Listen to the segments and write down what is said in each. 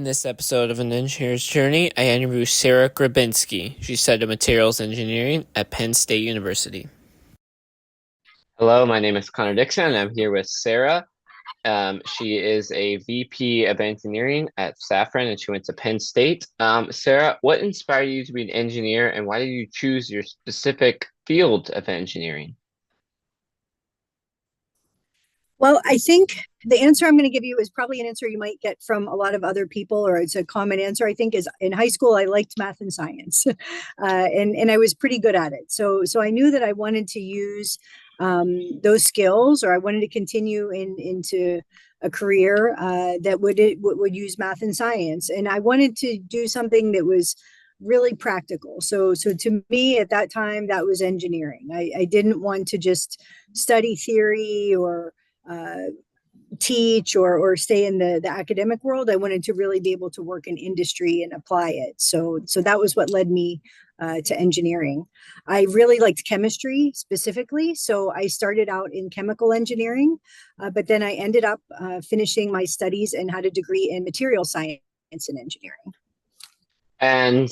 In this episode of An Engineer's Journey, I interview Sarah Grabinski. She studied materials engineering at Penn State University. Hello, my name is Connor Dixon, and I'm here with Sarah. She is a VP of engineering at Safran, and she went to Penn State. Sarah, what inspired you to be an engineer, and why did you choose your specific field of engineering? Well, I think the answer I'm going to give you is probably an answer you might get from a lot of other people, or it's a common answer. I think is in high school I liked math and science, and I was pretty good at it. So I knew that I wanted to use those skills, or I wanted to continue into a career that would use math and science, and I wanted to do something that was really practical. So to me at that time, that was engineering. I didn't want to just study theory or uh, teach or stay in the academic world. I wanted to really be able to work in industry and apply it. So that was what led me to engineering. I really liked chemistry specifically, so I started out in chemical engineering, but then I ended up finishing my studies and had a degree in material science and engineering. And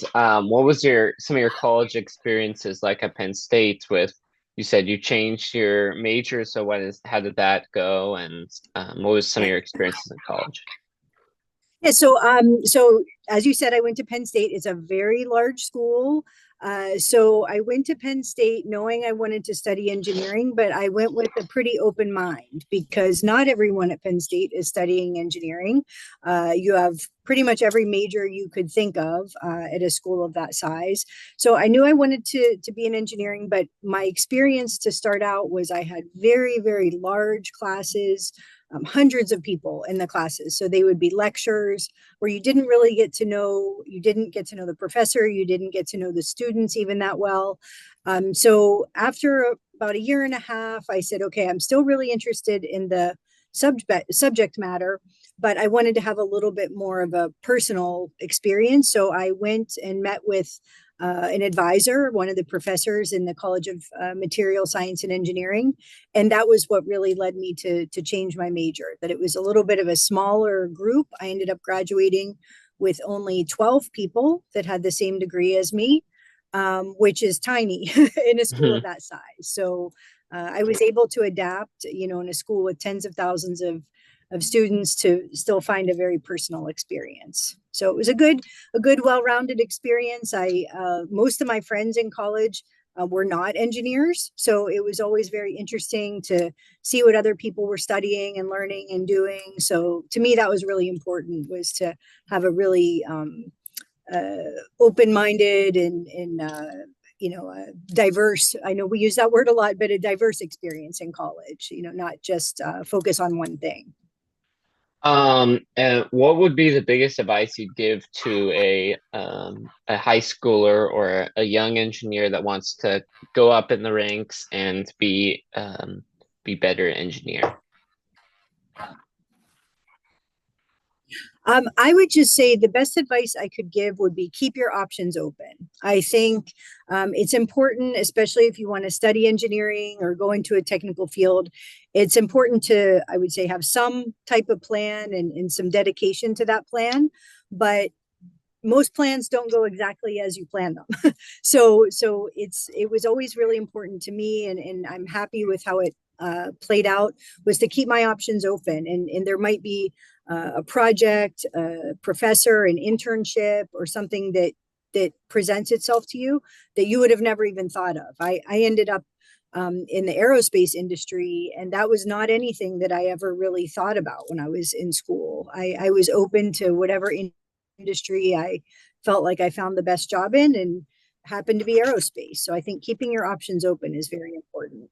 what was some of your college experiences like at Penn State with, you said you changed your major, so how did that go? And what was some of your experiences in college? Yeah, so as you said, I went to Penn State. It's a very large school. So I went to Penn State knowing I wanted to study engineering, but I went with a pretty open mind because not everyone at Penn State is studying engineering. You have pretty much every major you could think of at a school of that size. So I knew I wanted to be in engineering, but my experience to start out was I had very, very large classes, hundreds of people in the classes. So they would be lectures where you didn't get to know the professor, you didn't get to know the students even that well. So after about a year and a half, I said, okay, I'm still really interested in the subject matter, but I wanted to have a little bit more of a personal experience. So I went and met with an advisor, one of the professors in the College of Material Science and Engineering. And that was what really led me to change my major, that it was a little bit of a smaller group. I ended up graduating with only 12 people that had the same degree as me, which is tiny in a school of that size. So I was able to adapt, in a school with tens of thousands of students to still find a very personal experience. So it was a good, well-rounded experience. Most of my friends in college were not engineers, so it was always very interesting to see what other people were studying and learning and doing. So to me, that was really important, was to have a really open-minded and diverse. I know we use that word a lot, but a diverse experience in college. Not just focus on one thing. And what would be the biggest advice you'd give to a high schooler or a young engineer that wants to go up in the ranks and be better engineer? I would just say the best advice I could give would be keep your options open. I think it's important, especially if you want to study engineering or go into a technical field. It's important to, I would say, have some type of plan and some dedication to that plan. But most plans don't go exactly as you plan them. So it was always really important to me, and I'm happy with how it played out, was to keep my options open. And there might be a project, a professor, an internship, or something that presents itself to you that you would have never even thought of. I ended up in the aerospace industry, and that was not anything that I ever really thought about when I was in school. I was open to whatever industry I felt like I found the best job in, and happened to be aerospace. So I think keeping your options open is very important.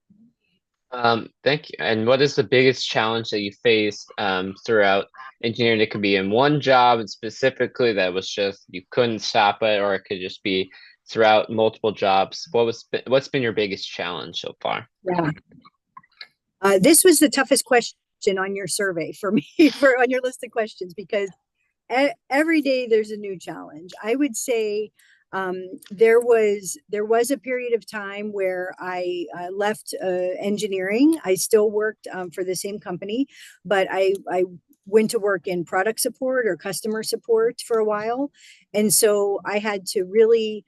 Thank you. And what is the biggest challenge that you faced throughout engineering? It could be in one job and specifically that was just you couldn't stop it, or it could just be throughout multiple jobs. What's been your biggest challenge so far? Yeah. This was the toughest question on your survey for me, on your list of questions, because every day there's a new challenge. I would say there was a period of time where I left engineering. I still worked for the same company, but I went to work in product support or customer support for a while. And so I had to really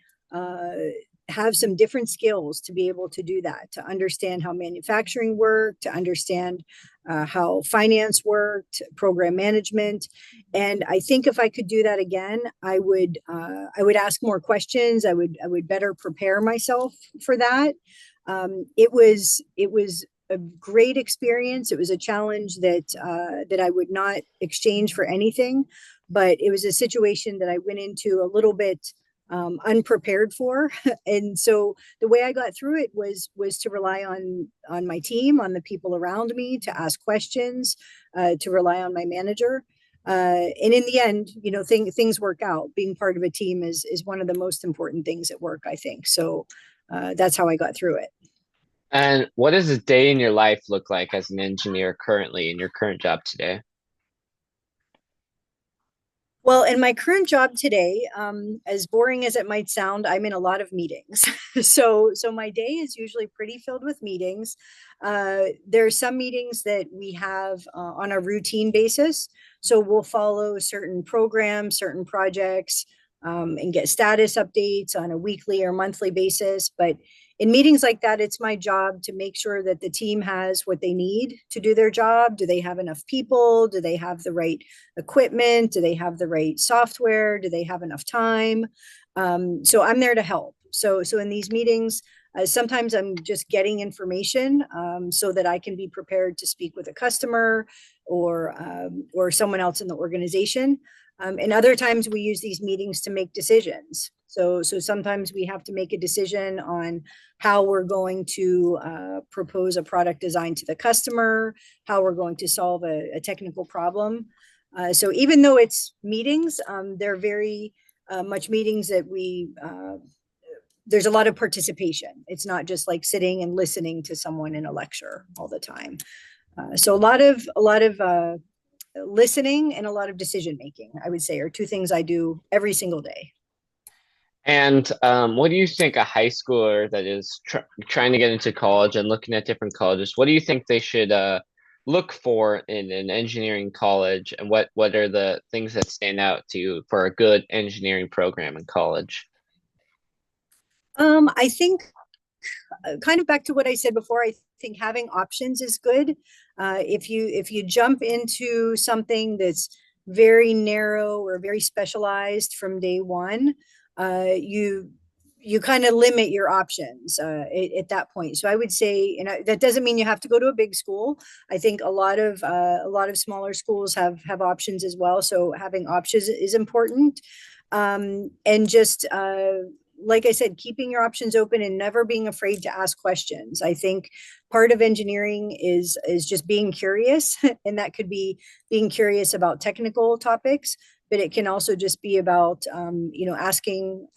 have some different skills to be able to do that, to understand how manufacturing worked, to understand how finance worked, program management. And I think if I could do that again, I would ask more questions. I would better prepare myself for that. It was a great experience. It was a challenge that I would not exchange for anything, but it was a situation that I went into a little bit unprepared for. And so the way I got through it was to rely on my team, on the people around me, to ask questions, to rely on my manager. And in the end, you know, things work out. Being part of a team is one of the most important things at work, I think. So that's how I got through it. And what does a day in your life look like as an engineer currently in your current job today? Well, in my current job today, as boring as it might sound, I'm in a lot of meetings. So my day is usually pretty filled with meetings. There are some meetings that we have on a routine basis. So we'll follow certain programs, certain projects, and get status updates on a weekly or monthly basis. But in meetings like that, it's my job to make sure that the team has what they need to do their job. Do they have enough people? Do they have the right equipment? Do they have the right software? Do they have enough time? So I'm there to help. So in these meetings, sometimes I'm just getting information so that I can be prepared to speak with a customer or someone else in the organization. And other times we use these meetings to make decisions. So sometimes we have to make a decision on how we're going to propose a product design to the customer, how we're going to solve a technical problem. So even though it's meetings, they're very much meetings that there's a lot of participation. It's not just like sitting and listening to someone in a lecture all the time. So a lot of listening and a lot of decision making, I would say, are two things I do every single day. And what do you think a high schooler that is trying to get into college and looking at different colleges, what do you think they should look for in an engineering college, and what are the things that stand out to you for a good engineering program in college? I think kind of back to what I said before, I think having options is good. If you jump into something that's very narrow or very specialized from day one, you kind of limit your options at that point. So I would say, that doesn't mean you have to go to a big school. I think a lot of smaller schools have options as well. So having options is important, and just like I said, keeping your options open and never being afraid to ask questions. I think part of engineering is just being curious, and that could be being curious about technical topics, but it can also just be about asking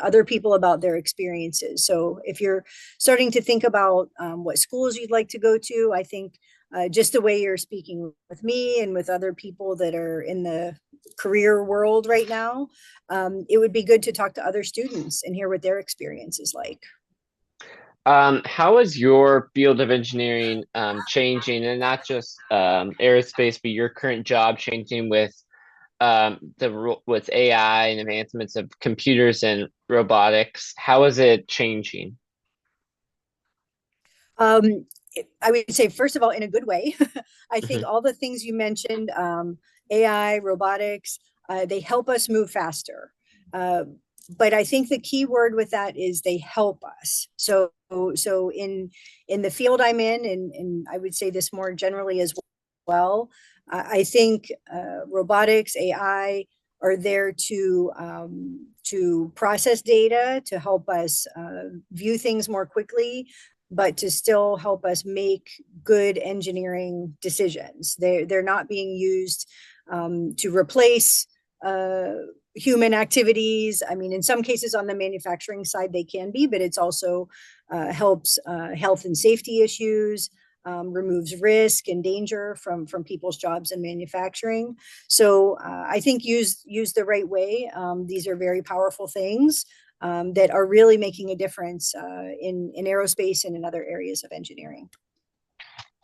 other people about their experiences. So if you're starting to think about what schools you'd like to go to, I think just the way you're speaking with me and with other people that are in the career world right now, it would be good to talk to other students and hear what their experience is like. How is your field of engineering changing, and not just aerospace, but your current job changing with with AI and advancements of computers and robotics? How is it changing? Um, I would say, first of all, in a good way. I think Mhm. all the things you mentioned, AI, robotics, they help us move faster. Uh, but I think the key word with that is they help us. So in the field I'm in, and I would say this more generally as well, I think robotics, AI are there to process data, to help us view things more quickly, but to still help us make good engineering decisions. They're not being used to replace human activities. I mean, in some cases on the manufacturing side, they can be, but it's also helps health and safety issues, removes risk and danger from people's jobs in manufacturing. So I think used the right way, these are very powerful things that are really making a difference in aerospace and in other areas of engineering.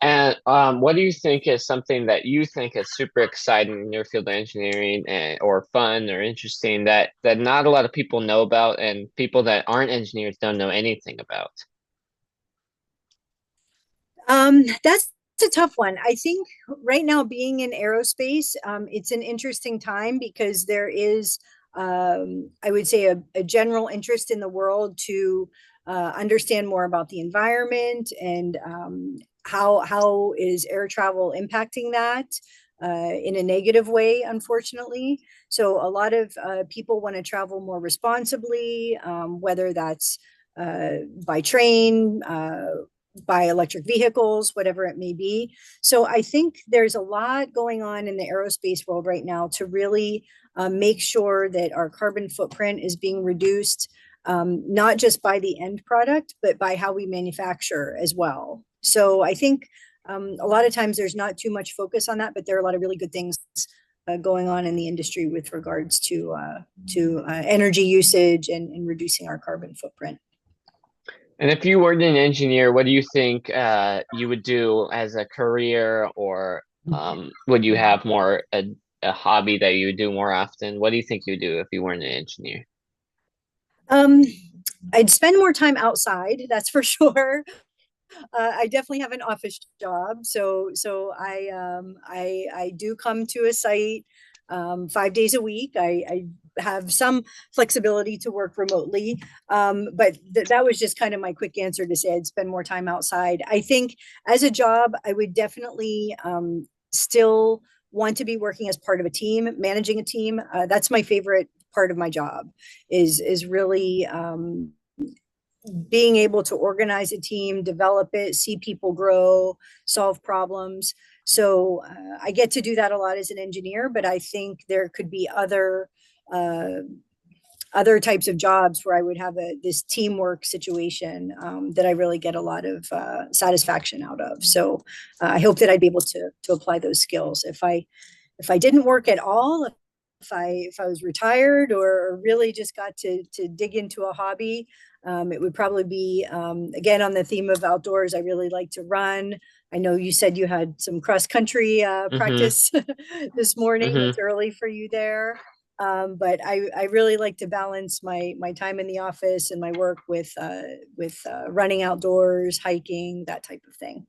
And what do you think is something that you think is super exciting in your field of engineering or fun or interesting that not a lot of people know about and people that aren't engineers don't know anything about? That's a tough one. I think right now, being in aerospace, it's an interesting time because there is, I would say, a general interest in the world to understand more about the environment and how is air travel impacting that in a negative way, unfortunately. So a lot of people want to travel more responsibly, whether that's by train, by electric vehicles, whatever it may be. So I think there's a lot going on in the aerospace world right now to really make sure that our carbon footprint is being reduced, not just by the end product, but by how we manufacture as well. So I think a lot of times there's not too much focus on that, but there are a lot of really good things going on in the industry with regards to energy usage and reducing our carbon footprint. And if you weren't an engineer, what do you think you would do as a career, or would you have more a hobby that you would do more often? What do you think you would do if you weren't an engineer? Um, I'd spend more time outside, that's for sure. I definitely have an office job, so I do come to a site 5 days a week. I have some flexibility to work remotely, but that was just kind of my quick answer to say I'd spend more time outside. I think as a job, I would definitely still want to be working as part of a team, managing a team. That's my favorite part of my job is really being able to organize a team, develop it, see people grow, solve problems. So I get to do that a lot as an engineer, but I think there could be uh, other types of jobs where I would have this teamwork situation that I really get a lot of satisfaction out of. So I hope that I'd be able to apply those skills. If I didn't work at all, if I was retired or really just got to dig into a hobby, it would probably be again on the theme of outdoors. I really like to run. I know you said you had some cross country Mm-hmm. practice this morning. Mm-hmm. It's early for you there, but I really like to balance my time in the office and my work with running outdoors, hiking, that type of thing.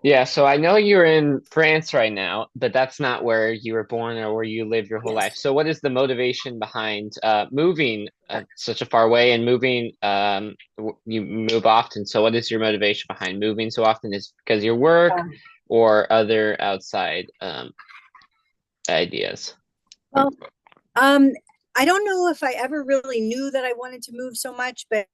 Yeah, so I know you're in France right now, but that's not where you were born or where you live your whole life. Yes. So what is the motivation behind moving such a far way and moving you move often. So what is your motivation behind moving so often? Is because your work Yeah. or other outside ideas? Well, um, I don't know if I ever really knew that I wanted to move so much, but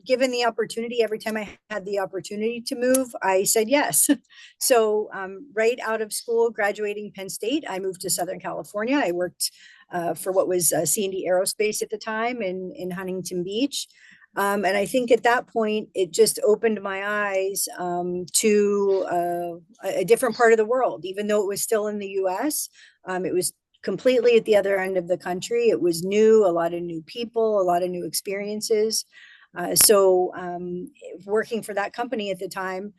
given the opportunity, every time I had the opportunity to move, I said yes. So right out of school, graduating Penn State, I moved to Southern California. I worked for what was C&D Aerospace at the time in Huntington Beach. And I think at that point, it just opened my eyes to a different part of the world. Even though it was still in the US, it was completely at the other end of the country. It was new, a lot of new people, a lot of new experiences. So working for that company at the time,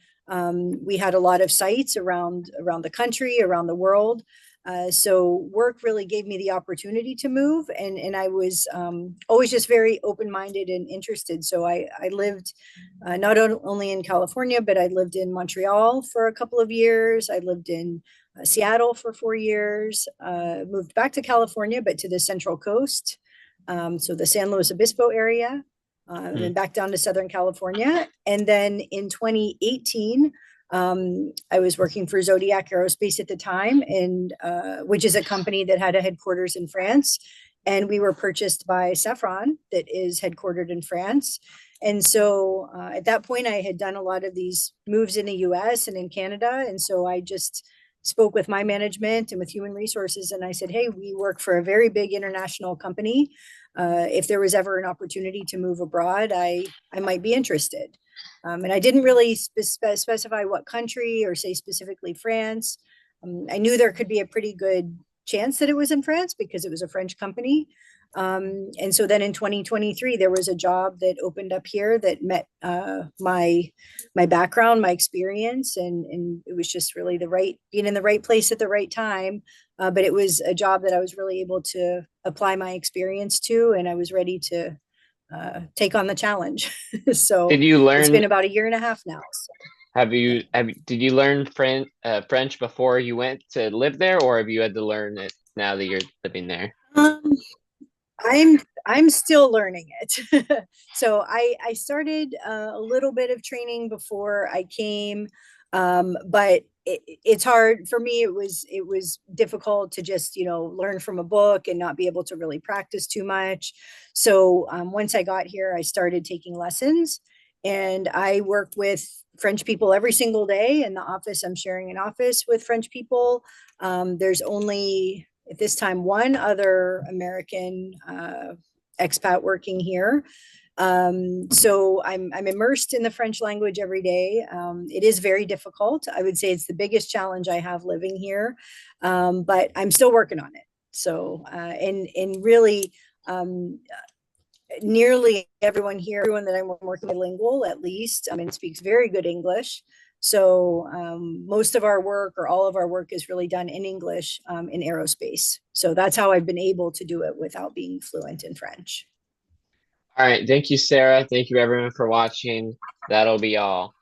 we had a lot of sites around the country, around the world. So work really gave me the opportunity to move, and I was always just very open minded and interested. So I lived not only in California, but I lived in Montreal for a couple of years. I lived in Seattle for 4 years. Moved back to California, but to the Central Coast, so the San Luis Obispo area, and then back down to Southern California. And then in 2018, I was working for Zodiac Aerospace at the time, and which is a company that had a headquarters in France. And we were purchased by Safran, that is headquartered in France. And so at that point, I had done a lot of these moves in the US and in Canada. And so I just spoke with my management and with human resources. And I said, hey, we work for a very big international company. If there was ever an opportunity to move abroad, I might be interested. And I didn't really specify what country or say specifically France. I knew there could be a pretty good chance that it was in France because it was a French company. And so then in 2023, there was a job that opened up here that met my background, my experience, and it was just really being in the right place at the right time. But it was a job that I was really able to apply my experience to, and I was ready to take on the challenge. Did So you it's learn, been about a year and a half now. So, yeah. did you learn French before you went to live there, or have you had to learn it now that you're living there? Um, I'm still learning it. So I started a little bit of training before I came, but it's hard for me. It was difficult to just learn from a book and not be able to really practice too much. So once I got here, I started taking lessons, and I work with French people every single day in the office. I'm sharing an office with French people. There's only at this time one other American expat working here. So I'm immersed in the French language every day. It is very difficult. I would say it's the biggest challenge I have living here, but I'm still working on it. So and really, nearly everyone here, everyone that I'm working bilingual at least, I mean, speaks very good English. So most of our work or all of our work is really done in English in aerospace. So that's how I've been able to do it without being fluent in French. All right, thank you, Sarah. Thank you, everyone, for watching. That'll be all.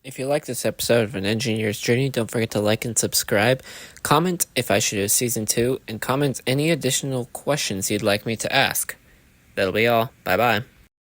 If you like this episode of An Engineer's Journey, don't forget to like and subscribe. Comment if I should do season 2, and comment any additional questions you'd like me to ask. That'll be all. Bye-bye.